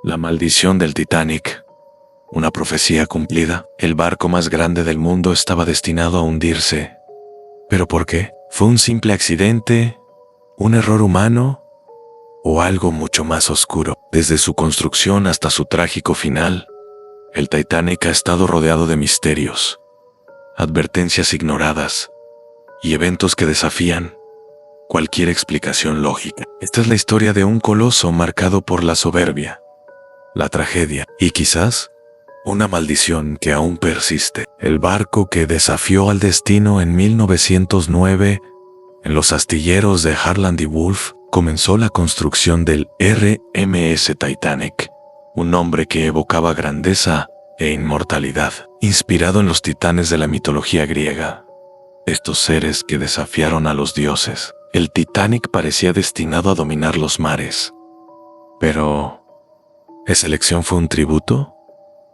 La maldición del Titanic. Una profecía cumplida. El barco más grande del mundo estaba destinado a hundirse. ¿Pero por qué? ¿Fue un simple accidente? ¿Un error humano? ¿O algo mucho más oscuro? Desde su construcción hasta su trágico final, el Titanic ha estado rodeado de misterios, advertencias ignoradas y eventos que desafían cualquier explicación lógica. Esta es la historia de un coloso marcado por la soberbia, la tragedia y quizás una maldición que aún persiste. El barco que desafió al destino en 1909 en los astilleros de Harland y Wolff comenzó la construcción del RMS Titanic, un nombre que evocaba grandeza e inmortalidad, inspirado en los titanes de la mitología griega. Estos seres que desafiaron a los dioses. El Titanic parecía destinado a dominar los mares. Pero, ¿esa elección fue un tributo?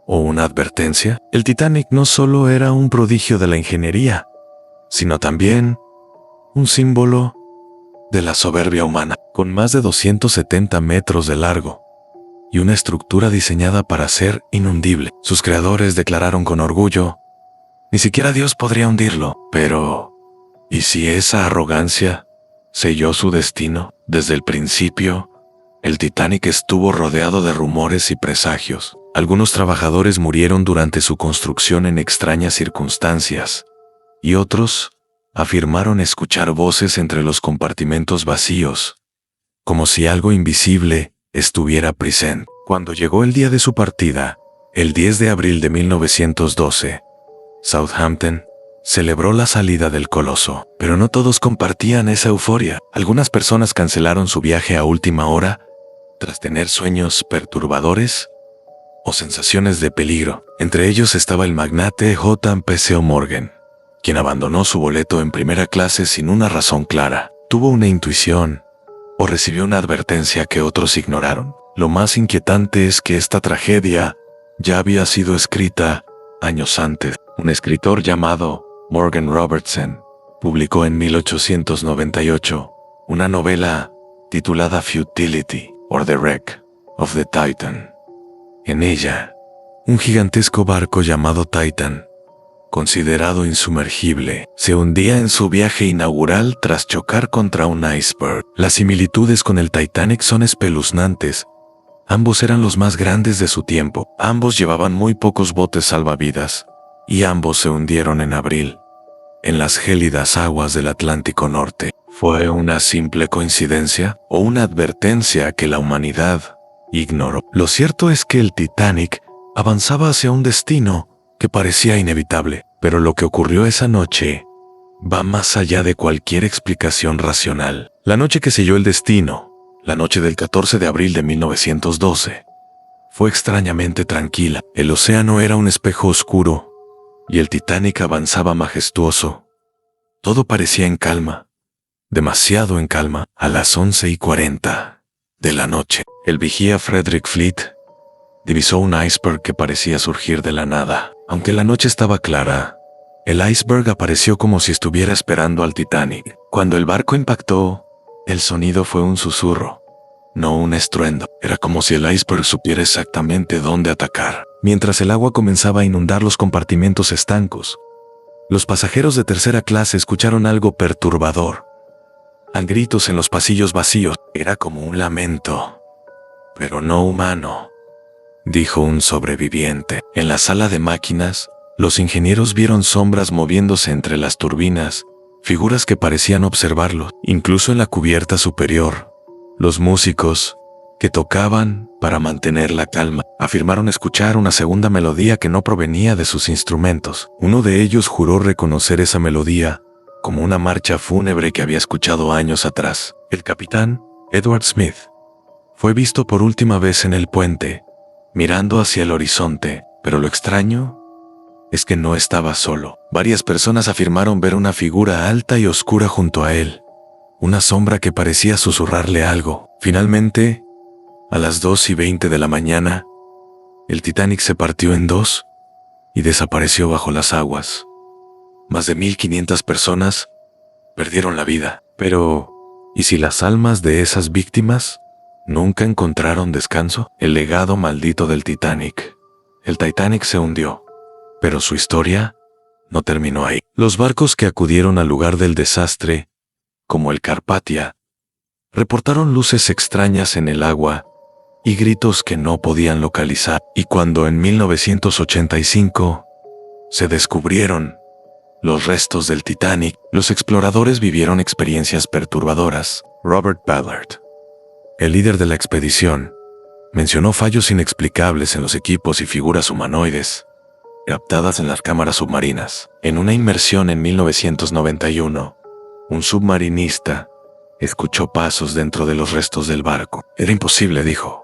¿O una advertencia? El Titanic no solo era un prodigio de la ingeniería, sino también un símbolo de la soberbia humana, con más de 270 metros de largo y una estructura diseñada para ser inhundible. Sus creadores declararon con orgullo: ni siquiera Dios podría hundirlo. Pero, ¿y si esa arrogancia selló su destino? Desde el principio, el Titanic estuvo rodeado de rumores y presagios. Algunos trabajadores murieron durante su construcción en extrañas circunstancias, y otros afirmaron escuchar voces entre los compartimentos vacíos, como si algo invisible estuviera presente. Cuando llegó el día de su partida, el 10 de abril de 1912, Southampton celebró la salida del coloso, pero no todos compartían esa euforia. Algunas personas cancelaron su viaje a última hora tras tener sueños perturbadores o sensaciones de peligro. Entre ellos estaba el magnate J.P. Morgan, quien abandonó su boleto en primera clase sin una razón clara. Tuvo una intuición o recibió una advertencia que otros ignoraron. Lo más inquietante es que esta tragedia ya había sido escrita años antes. Un escritor llamado Morgan Robertson publicó en 1898 una novela titulada Futility or the Wreck of the Titan. En ella, un gigantesco barco llamado Titan, considerado insumergible, se hundía en su viaje inaugural tras chocar contra un iceberg. Las similitudes con el Titanic son espeluznantes. Ambos eran los más grandes de su tiempo. Ambos llevaban muy pocos botes salvavidas, y ambos se hundieron en abril, en las gélidas aguas del Atlántico Norte. ¿Fue una simple coincidencia o una advertencia que la humanidad ignoró? Lo cierto es que el Titanic avanzaba hacia un destino que parecía inevitable, pero lo que ocurrió esa noche va más allá de cualquier explicación racional. La noche que selló el destino, la noche del 14 de abril de 1912, fue extrañamente tranquila. El océano era un espejo oscuro y el Titanic avanzaba majestuoso. Todo parecía en calma, demasiado en calma. A las 11:40 de la noche, el vigía Frederick Fleet divisó un iceberg que parecía surgir de la nada. Aunque la noche estaba clara, el iceberg apareció como si estuviera esperando al Titanic. Cuando el barco impactó, el sonido fue un susurro, no un estruendo. Era como si el iceberg supiera exactamente dónde atacar. Mientras el agua comenzaba a inundar los compartimentos estancos, los pasajeros de tercera clase escucharon algo perturbador. Gritos en los pasillos vacíos. Era como un lamento, pero no humano, dijo un sobreviviente. En la sala de máquinas, los ingenieros vieron sombras moviéndose entre las turbinas, figuras que parecían observarlos. Incluso en la cubierta superior, los músicos, que tocaban para mantener la calma, afirmaron escuchar una segunda melodía que no provenía de sus instrumentos. Uno de ellos juró reconocer esa melodía como una marcha fúnebre que había escuchado años atrás. El capitán, Edward Smith, fue visto por última vez en el puente, mirando hacia el horizonte, pero lo extraño es que no estaba solo. Varias personas afirmaron ver una figura alta y oscura junto a él, una sombra que parecía susurrarle algo. Finalmente, a las 2:20 de la mañana, el Titanic se partió en dos y desapareció bajo las aguas. Más de 1,500 personas perdieron la vida. Pero, ¿y si las almas de esas víctimas ¿Nunca encontraron descanso? El legado maldito del Titanic. El Titanic se hundió, pero su historia no terminó ahí. Los barcos que acudieron al lugar del desastre, como el Carpathia, reportaron luces extrañas en el agua y gritos que no podían localizar. Y cuando en 1985 se descubrieron los restos del Titanic, los exploradores vivieron experiencias perturbadoras. Robert Ballard, el líder de la expedición, mencionó fallos inexplicables en los equipos y figuras humanoides captadas en las cámaras submarinas. En una inmersión en 1991, un submarinista escuchó pasos dentro de los restos del barco. Era imposible, dijo.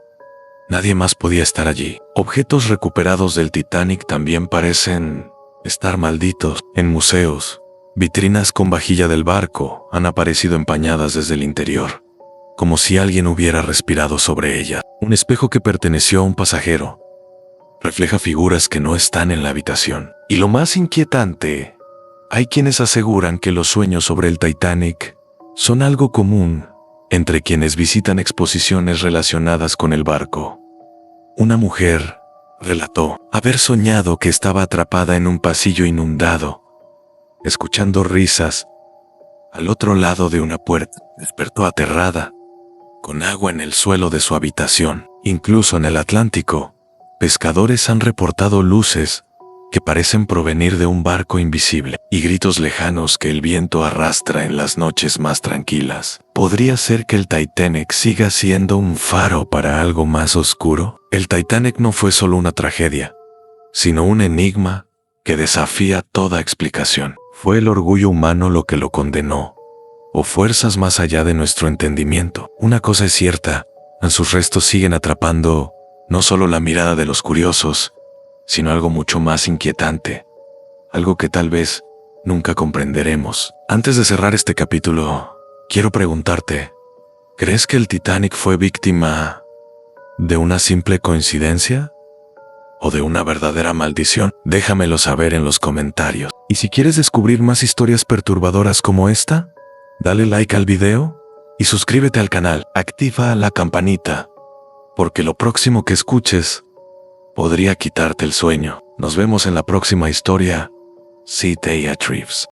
Nadie más podía estar allí. Objetos recuperados del Titanic también parecen estar malditos. En museos, vitrinas con vajilla del barco han aparecido empañadas desde el interior, como si alguien hubiera respirado sobre ella. Un espejo que perteneció a un pasajero refleja figuras que no están en la habitación. Y lo más inquietante, hay quienes aseguran que los sueños sobre el Titanic son algo común entre quienes visitan exposiciones relacionadas con el barco. Una mujer relató haber soñado que estaba atrapada en un pasillo inundado, escuchando risas al otro lado de una puerta. Despertó aterrada, con agua en el suelo de su habitación. Incluso en el Atlántico, pescadores han reportado luces que parecen provenir de un barco invisible y gritos lejanos que el viento arrastra en las noches más tranquilas. ¿Podría ser que el Titanic siga siendo un faro para algo más oscuro? El Titanic no fue solo una tragedia, sino un enigma que desafía toda explicación. ¿Fue el orgullo humano lo que lo condenó, o fuerzas más allá de nuestro entendimiento? Una cosa es cierta, sus restos siguen atrapando no solo la mirada de los curiosos, sino algo mucho más inquietante, algo que tal vez nunca comprenderemos. Antes de cerrar este capítulo, quiero preguntarte, ¿crees que el Titanic fue víctima de una simple coincidencia o de una verdadera maldición? Déjamelo saber en los comentarios. Y si quieres descubrir más historias perturbadoras como esta, dale like al video y suscríbete al canal. Activa la campanita, porque lo próximo que escuches podría quitarte el sueño. Nos vemos en la próxima historia. See Thea Treves.